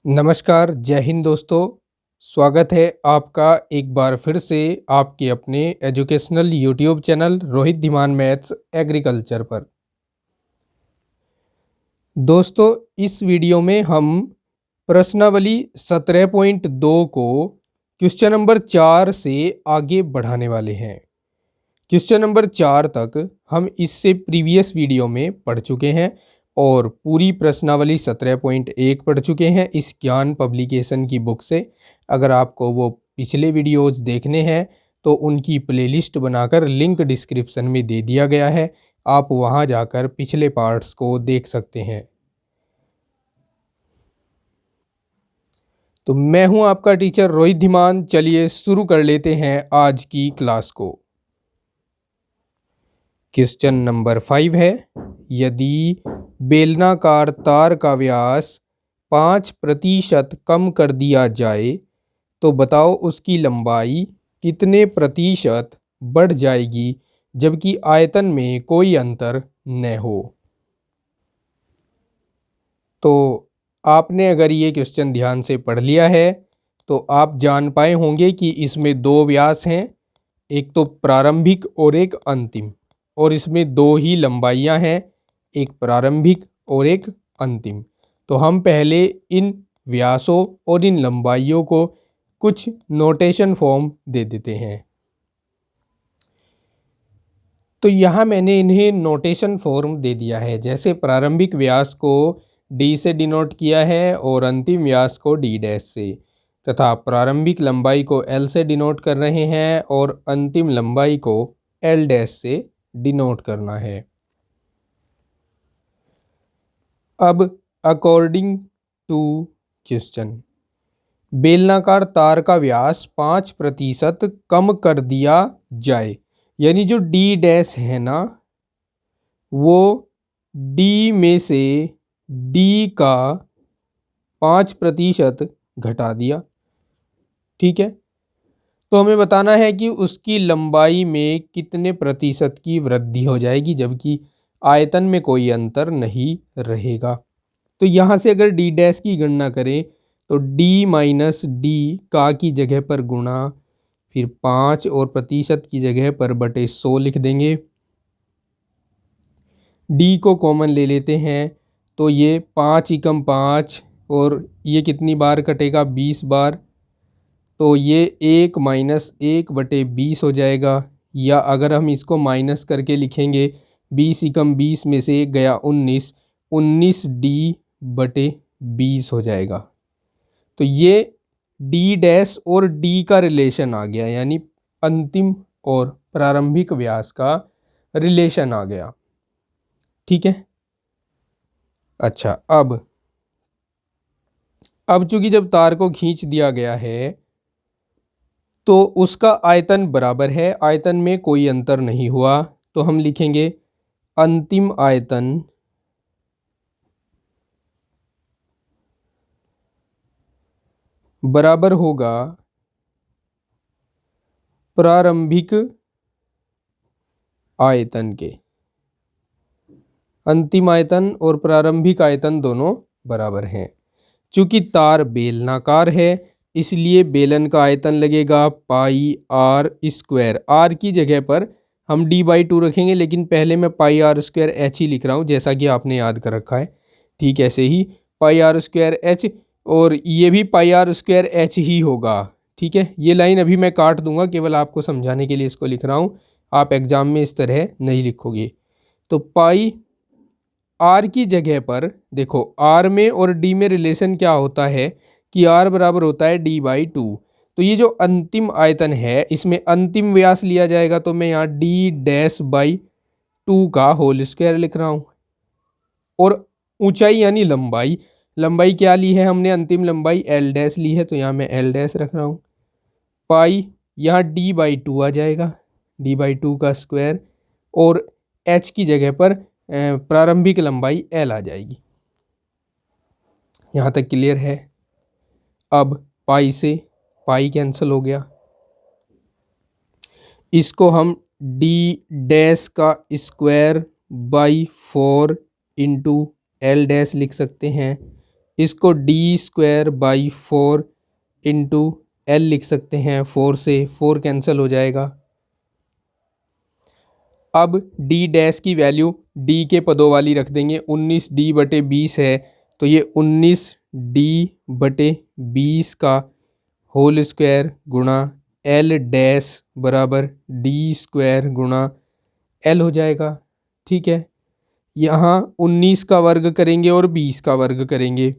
नमस्कार, जय हिंद दोस्तों। स्वागत है आपका एक बार फिर से आपके अपने educational YouTube channel Rohit Dhiman maths agriculture पर। दोस्तों, इस वीडियो में हम प्रश्नावली 17.2 को क्वेश्चन नंबर 4 से आगे बढ़ाने वाले हैं। क्वेश्चन नंबर 4 तक हम इससे प्रीवियस वीडियो में पढ़ चुके हैं और पूरी प्रश्नावली 17.1 पढ़ चुके हैं इस ज्ञान पब्लिकेशन की बुक से। अगर आपको वो पिछले वीडियोस देखने हैं तो उनकी प्लेलिस्ट बनाकर लिंक डिस्क्रिप्शन में दे दिया गया है, आप वहां जाकर पिछले पार्ट्स को देख सकते हैं। तो मैं हूं आपका टीचर रोहित धीमान। चलिए शुरू कर लेते हैं आज की क्लास को। क्वेश्चन नंबर 5 है, यदि बेलनाकार तार का व्यास 5% कम कर दिया जाए तो बताओ उसकी लंबाई कितने प्रतिशत बढ़ जाएगी जबकि आयतन में कोई अंतर न हो। तो आपने अगर ये क्वेश्चन ध्यान से पढ़ लिया है तो आप जान पाए होंगे कि इसमें दो व्यास हैं, एक तो प्रारंभिक और एक अंतिम, और इसमें दो ही लंबाइयां हैं, एक प्रारंभिक और एक अंतिम। तो हम पहले इन व्यासों और इन लंबाइयों को कुछ नोटेशन फॉर्म दे देते हैं। तो यहाँ मैंने इन्हें नोटेशन फॉर्म दे दिया है, जैसे प्रारंभिक व्यास को डी से डिनोट किया है और अंतिम व्यास को डी डैश से, तथा प्रारंभिक लंबाई को एल से डिनोट कर रहे हैं और अंतिम लंबाई को एल डैश से डिनोट करना है। अब अकॉर्डिंग टू क्वेश्चन, बेलनाकार तार का व्यास 5% कम कर दिया जाए, यानी जो डी डैश है ना, वो डी में से डी का 5% घटा दिया। ठीक है, तो हमें बताना है कि उसकी लंबाई में कितने प्रतिशत की वृद्धि हो जाएगी जबकि आयतन में कोई अंतर नहीं रहेगा। तो यहाँ से अगर डी डैश की गणना करें तो डी माइनस डी का की जगह पर गुणा, फिर 5 और प्रतिशत की जगह पर बटे 100 लिख देंगे। डी को कॉमन ले लेते हैं तो ये 5 एकम 5 और ये कितनी बार कटेगा, 20 बार, तो ये 1 माइनस 1/20 हो जाएगा। या अगर हम इसको माइनस करके लिखेंगे, 20 एकम 20 में से 1 गया 19, 19D/20 हो जाएगा। तो ये डी डैश और डी का रिलेशन आ गया, यानी अंतिम और प्रारंभिक व्यास का रिलेशन आ गया। ठीक है, अच्छा, अब चूंकि जब तार को खींच दिया गया है तो उसका आयतन बराबर है, आयतन में कोई अंतर नहीं हुआ, तो हम लिखेंगे अंतिम आयतन बराबर होगा प्रारंभिक आयतन के। अंतिम आयतन और प्रारंभिक आयतन दोनों बराबर हैं। चूंकि तार बेलनाकार है इसलिए बेलन का आयतन लगेगा पाई आर स्क्वायर। आर की जगह पर हम d/2 रखेंगे, लेकिन पहले मैं पाई आर स्क्वायर एच ही लिख रहा हूँ जैसा कि आपने याद कर रखा है। ठीक, ऐसे ही पाई आर स्क्वायर एच, और ये भी पाई आर स्क्वायर एच ही होगा। ठीक है, ये लाइन अभी मैं काट दूंगा, केवल आपको समझाने के लिए इसको लिख रहा हूँ, आप एग्जाम में इस तरह नहीं लिखोगे। तो पाई आर की जगह पर देखो, आर में और डी में रिलेशन क्या होता है कि आर बराबर होता है d/2। तो ये जो अंतिम आयतन है इसमें अंतिम व्यास लिया जाएगा, तो मैं यहाँ d-2 का होल स्क्वायर लिख रहा हूँ। और ऊंचाई यानी लंबाई, लंबाई क्या ली है हमने, अंतिम लंबाई एल डैश ली है, तो यहाँ मैं एल डैश रख रहा हूँ। पाई यहाँ d/2 आ जाएगा, d/2 का स्क्वायर, और एच की जगह पर प्रारंभिक लंबाई एल आ जाएगी। यहाँ तक क्लियर है। अब पाई से पाई कैंसिल हो गया, इसको हम डी डैश का square by 4 into L dash लिख सकते हैं। इसको D square by 4 into L लिख सकते हैं। 4 से 4 कैंसिल हो जाएगा। अब डी डैश की वैल्यू डी के पदों वाली रख देंगे। 19d/20 है तो ये 19d/20 का होल स्क्वायर गुणा एल डैश बराबर डी स्क्वायर गुणा एल हो जाएगा। ठीक है, यहाँ 19 का वर्ग करेंगे और 20 का वर्ग करेंगे।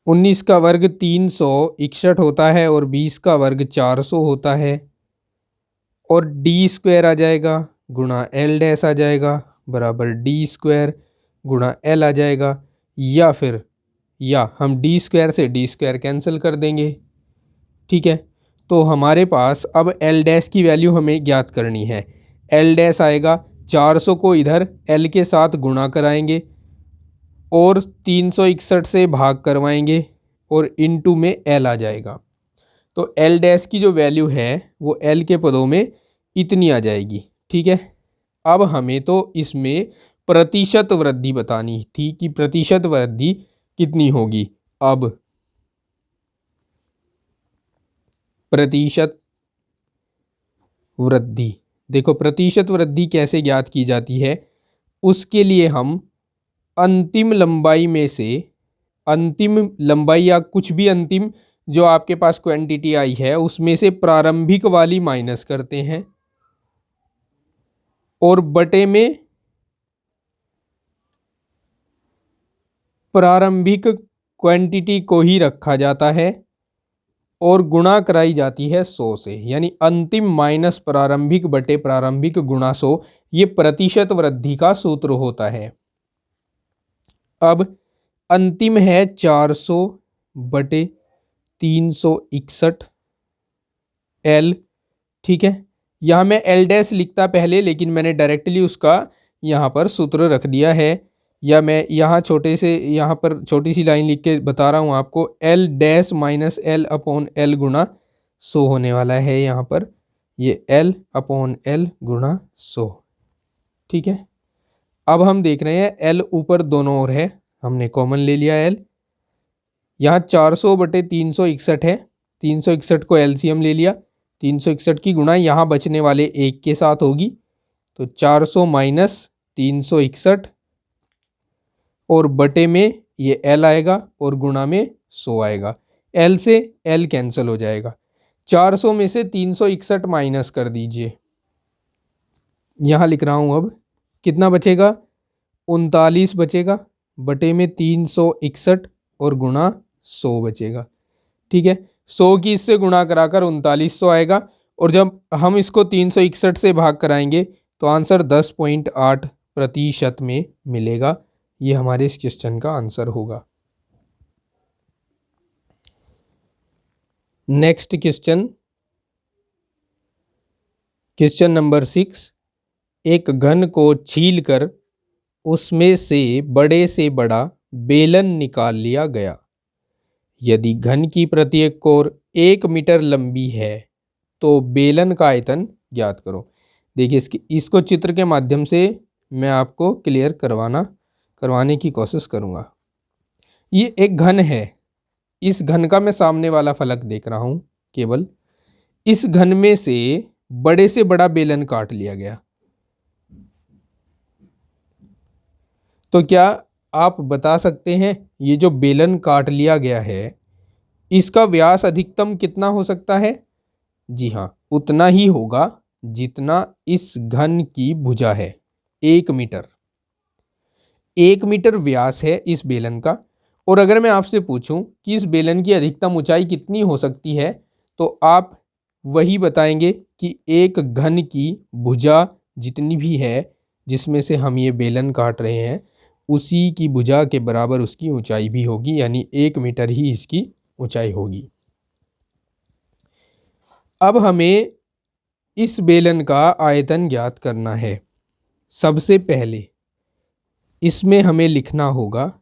19 का वर्ग 361 होता है और 20 का वर्ग 400 होता है, और डी स्क्वायर आ जाएगा गुणा एल डैश आ जाएगा बराबर डी स्क्वायर गुणा एल आ जाएगा, या हम डी स्क्वायर से डी स्क्वायर कैंसिल कर देंगे। ठीक है, तो हमारे पास अब एल डैश की वैल्यू हमें ज्ञात करनी है। एल डैश आएगा 400 को इधर एल के साथ गुणा कराएंगे और 361 से भाग करवाएंगे और इनटू में एल आ जाएगा। तो एल डैश की जो वैल्यू है वो एल के पदों में इतनी आ जाएगी। ठीक है, अब हमें तो इसमें प्रतिशत वृद्धि बतानी थी कि प्रतिशत वृद्धि कितनी होगी। अब प्रतिशत वृद्धि देखो, प्रतिशत वृद्धि कैसे ज्ञात की जाती है, उसके लिए हम अंतिम लंबाई में से अंतिम लंबाई या कुछ भी अंतिम जो आपके पास क्वांटिटी आई है उसमें से प्रारंभिक वाली माइनस करते हैं और बटे में प्रारंभिक क्वांटिटी को ही रखा जाता है और गुणा कराई जाती है 100 से, यानी अंतिम माइनस प्रारंभिक बटे प्रारंभिक गुणा 100, ये प्रतिशत वृद्धि का सूत्र होता है। अब अंतिम है 400 बटे 361 एल। ठीक है, यहाँ मैं एल डैश लिखता पहले, लेकिन मैंने डायरेक्टली उसका यहाँ पर सूत्र रख दिया है, या मैं यहाँ यहाँ पर छोटी सी लाइन लिख के बता रहा हूँ आपको। L dash minus L upon L गुणा 100 होने वाला है यहाँ पर, ये एल अपॉन एल गुणा 100। ठीक है, अब हम देख रहे हैं एल ऊपर दोनों ओर है, हमने कॉमन ले लिया एल। यहाँ 400 बटे 361 है, 361 को एलसीएम ले लिया, 361 की गुणा यहाँ बचने वाले एक के साथ होगी, तो 400 माइनस 361 और बटे में ये एल आएगा और गुणा में 100 आएगा। एल से एल कैंसिल हो जाएगा। 400 में से 361 माइनस कर दीजिए, यहाँ लिख रहा हूँ। अब कितना बचेगा, 39 बचेगा, बटे में 361 और गुणा 100 बचेगा। ठीक है, 100 की इससे गुणा कराकर 3900 आएगा, और जब हम इसको 361 से भाग कराएंगे तो आंसर 10.8% में मिलेगा। ये हमारे इस क्वेश्चन का आंसर होगा। Next question, question number 6। एक घन को छीलकर उसमें से बड़ा बेलन निकाल लिया गया। यदि घन की प्रत्येक कोर 1 मीटर लंबी है तो बेलन का आयतन ज्ञात करो। देखिए, इसको चित्र के माध्यम से मैं आपको क्लियर करवाने की कोशिश करूँगा। ये एक घन है, इस घन का मैं सामने वाला फलक देख रहा हूँ केवल। इस घन में से बड़ा बेलन काट लिया गया, तो क्या आप बता सकते हैं ये जो बेलन काट लिया गया है इसका व्यास अधिकतम कितना हो सकता है? जी हाँ, उतना ही होगा जितना इस घन की भुजा है, 1 मीटर। 1 मीटर व्यास है इस बेलन का, और अगर मैं आपसे पूछूं कि इस बेलन की अधिकतम ऊंचाई कितनी हो सकती है, तो आप वही बताएंगे कि एक घन की भुजा जितनी भी है जिसमें से हम ये बेलन काट रहे हैं, उसी की भुजा के बराबर उसकी ऊंचाई भी होगी, यानी 1 मीटर ही इसकी ऊंचाई होगी। अब हमें इस बेलन का आयतन ज्ञात करना है। सबसे पहले इसमें हमें लिखना होगा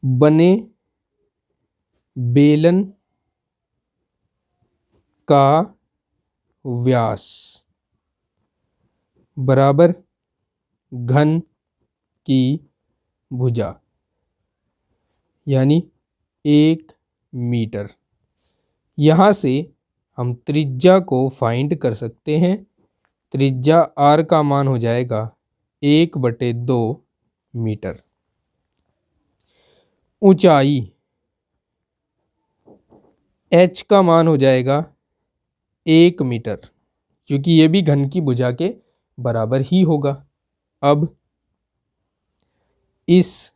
बने बेलन का व्यास बराबर घन की भुजा यानी 1 मीटर। यहाँ से हम त्रिज्या को फाइंड कर सकते हैं। त्रिज्या r का मान हो जाएगा 1/2 मीटर। ऊंचाई h का मान हो जाएगा 1 मीटर, क्योंकि ये भी घन की भुजा के बराबर ही होगा। अब इस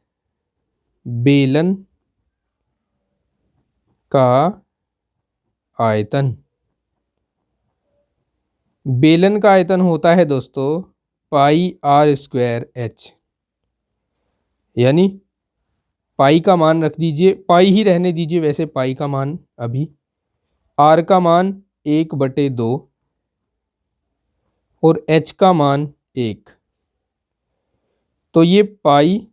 बेलन का आयतन, बेलन का आयतन होता है दोस्तों पाई r स्क्वायर h, यानी पाई का मान रख दीजिए, पाई ही रहने दीजिए वैसे पाई का मान अभी, r का मान 1/2 और h का मान 1, तो ये पाई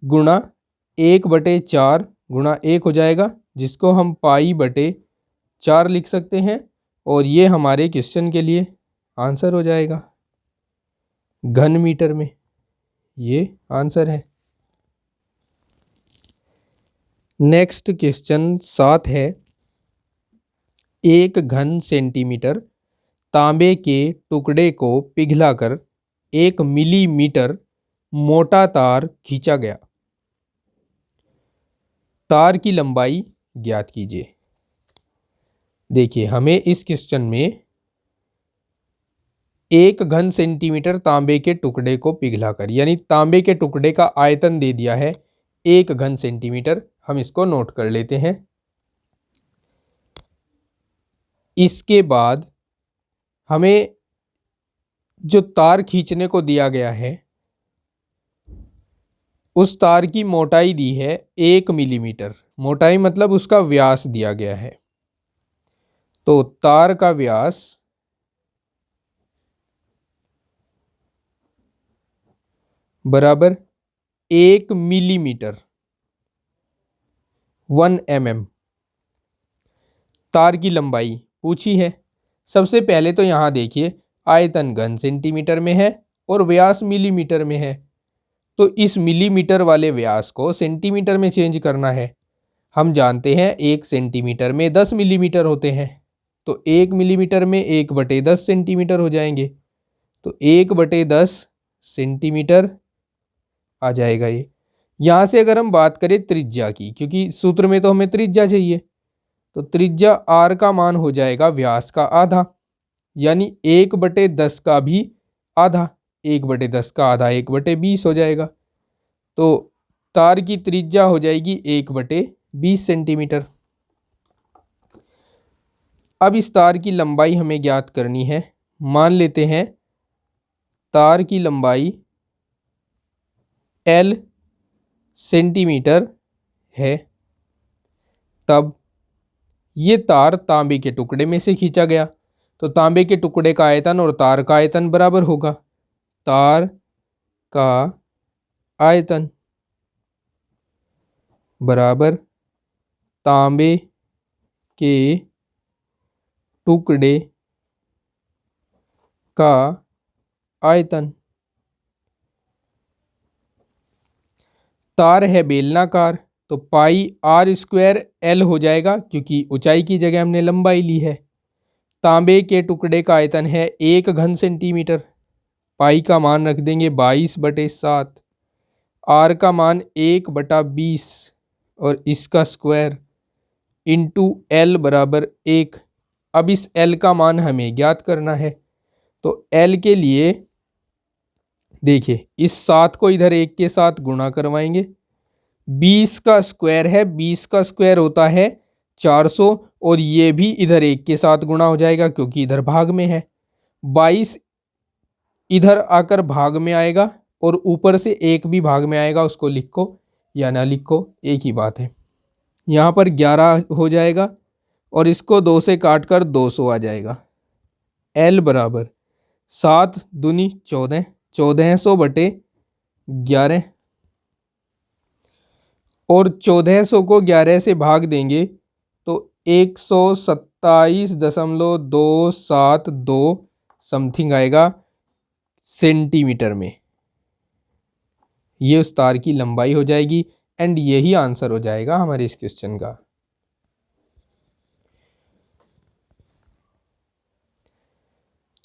गुणा 1/4 गुणा 1 हो जाएगा, जिसको हम पाई/4 लिख सकते हैं, और ये हमारे क्वेश्चन के लिए आंसर हो जाएगा घन मीटर में। ये आंसर है। नेक्स्ट क्वेश्चन 7 है, 1 घन सेंटीमीटर तांबे के टुकड़े को पिघलाकर 1 मिलीमीटर मोटा तार खींचा गया। तार की लंबाई ज्ञात कीजिए। देखिए, हमें इस क्वेश्चन में 1 घन सेंटीमीटर तांबे के टुकड़े को पिघलाकर, यानी तांबे के टुकड़े का आयतन दे दिया है 1 घन सेंटीमीटर। हम इसको नोट कर लेते हैं। इसके बाद हमें जो तार खींचने को दिया गया है, उस तार की मोटाई दी है 1 मिलीमीटर। मोटाई मतलब उसका व्यास दिया गया है। तो तार का व्यास बराबर 1 मिलीमीटर 1 mm। तार की लंबाई पूछी है। सबसे पहले तो यहाँ देखिए, आयतन घन सेंटीमीटर में है और व्यास मिलीमीटर में है, तो इस मिलीमीटर वाले व्यास को सेंटीमीटर में चेंज करना है। हम जानते हैं 1 सेंटीमीटर में 10 मिलीमीटर होते हैं, तो 1 मिलीमीटर में 1/10 सेंटीमीटर हो जाएंगे, तो 1/10 सेंटीमीटर आ जाएगा ये। यहाँ से अगर हम बात करें त्रिज्या की, क्योंकि सूत्र में तो हमें त्रिज्या चाहिए, तो त्रिज्या r का मान हो जाएगा व्यास का आधा, यानी 1/10 का भी आधा। 1/10 का आधा 1/20 हो जाएगा, तो तार की त्रिज्या हो जाएगी 1/20 सेंटीमीटर। अब इस तार की लंबाई हमें ज्ञात करनी है। मान लेते हैं तार की लंबाई L सेंटीमीटर है, तब ये तार तांबे के टुकड़े में से खींचा गया, तो तांबे के टुकड़े का आयतन और तार का आयतन बराबर होगा। तार का आयतन बराबर तांबे के टुकड़े का आयतन। तार है बेलनाकार, तो पाई r स्क्वायर L हो जाएगा, क्योंकि ऊंचाई की जगह हमने लंबाई ली है। तांबे के टुकड़े का आयतन है 1 घन सेंटीमीटर, पाई का मान रख देंगे 22/7, r का मान 1/20 और इसका स्क्वायर इंटू L बराबर 1। अब इस L का मान हमें ज्ञात करना है, तो L के लिए देखिए, इस 7 को इधर 1 के साथ गुणा करवाएंगे। 20 का स्क्वायर है, 20 का स्क्वायर होता है 400, और ये भी इधर 1 के साथ गुणा हो जाएगा क्योंकि इधर भाग में है। 22 इधर आकर भाग में आएगा और ऊपर से 1 भी भाग में आएगा, उसको लिखो या ना लिखो एक ही बात है। यहाँ पर 11 हो जाएगा और इसको 2 से काट कर 200 आ जाएगा। L बराबर 7 दूनी 14, 1400/11, और 1400 को 11 से भाग देंगे तो 127.272 समथिंग आएगा सेंटीमीटर में। ये उस तार की लंबाई हो जाएगी एंड यही आंसर हो जाएगा हमारे इस क्वेश्चन का।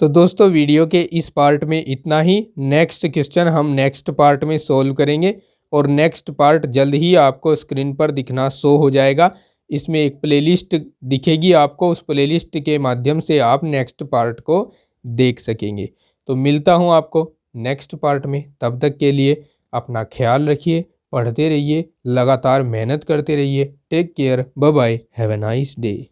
तो दोस्तों वीडियो के इस पार्ट में इतना ही। नेक्स्ट क्वेश्चन हम नेक्स्ट पार्ट में सोल्व करेंगे और नेक्स्ट पार्ट जल्द ही आपको स्क्रीन पर दिखना शो हो जाएगा। इसमें एक प्लेलिस्ट दिखेगी आपको, उस प्लेलिस्ट के माध्यम से आप नेक्स्ट पार्ट को देख सकेंगे। तो मिलता हूँ आपको नेक्स्ट पार्ट में, तब तक के लिए अपना ख्याल रखिए, पढ़ते रहिए, लगातार मेहनत करते रहिए। Take care, bye bye, have a nice day.